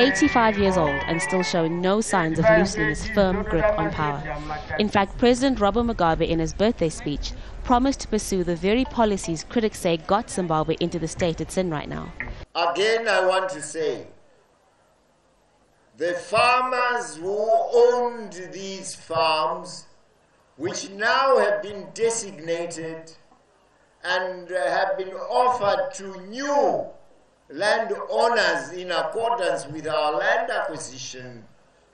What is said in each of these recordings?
85 years old and still showing no signs of loosening his firm grip on power. In fact, President Robert Mugabe, in his birthday speech, promised to pursue the very policies critics say got Zimbabwe into the state it's in right now. Again, I want to say, the farmers who owned these farms, which now have been designated and have been offered to new landowners in accordance with our land acquisition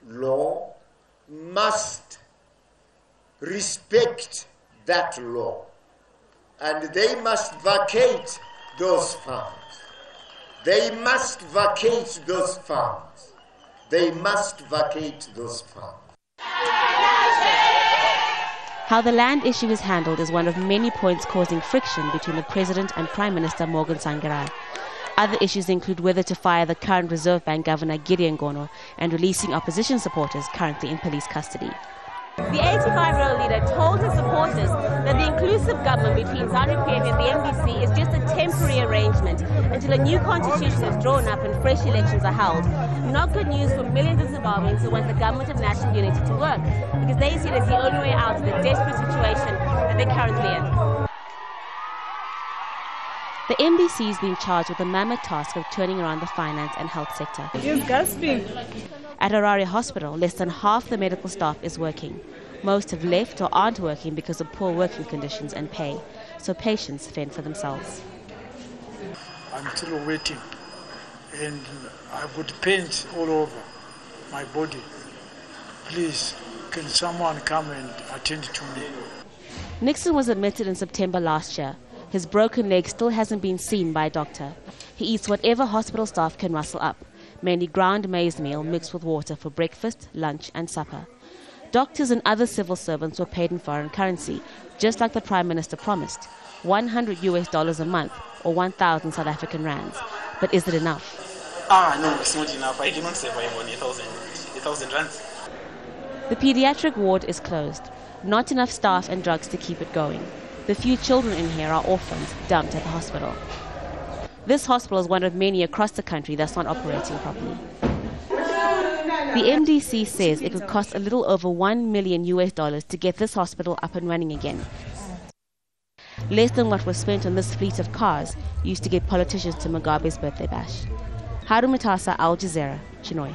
law, must respect that law, and they must vacate those farms. They must vacate those farms. They must vacate those farms. How the land issue is handled is one of many points causing friction between the President and Prime Minister Morgan Tsvangirai. Other issues include whether to fire the current Reserve Bank Governor Gideon Gono and releasing opposition supporters currently in police custody. The 85-year-old leader told his supporters that the inclusive government between ZANU-PF and the MDC is just a temporary arrangement until a new constitution is drawn up and fresh elections are held. Not good news for millions of Zimbabweans who want the government of national unity to work, because they see it as the only way out of the desperate situation that they're currently in. The MDC is being charged with the mammoth task of turning around the finance and health sector. He's gasping. At Harare Hospital, less than half the medical staff is working. Most have left or aren't working because of poor working conditions and pay, so patients fend for themselves. I'm still waiting, and I've got pains all over my body. Please, can someone come and attend to me? Nixon was admitted in September last year. His broken leg still hasn't been seen by a doctor. He eats whatever hospital staff can rustle up, mainly ground maize meal mixed with water for breakfast, lunch and supper. Doctors and other civil servants were paid in foreign currency, just like the Prime Minister promised, $100 a month or 1,000 South African rands. But is it enough? No, it's not enough. I cannot survive on 1,000 rands. The pediatric ward is closed. Not enough staff and drugs to keep it going. The few children in here are orphans dumped at the hospital. This hospital is one of many across the country that's not operating properly. The MDC says it would cost a little over $1 million to get this hospital up and running again. Less than what was spent on this fleet of cars used to get politicians to Mugabe's birthday bash. Haru Mutasa, Al Jazeera, Chinhoyi.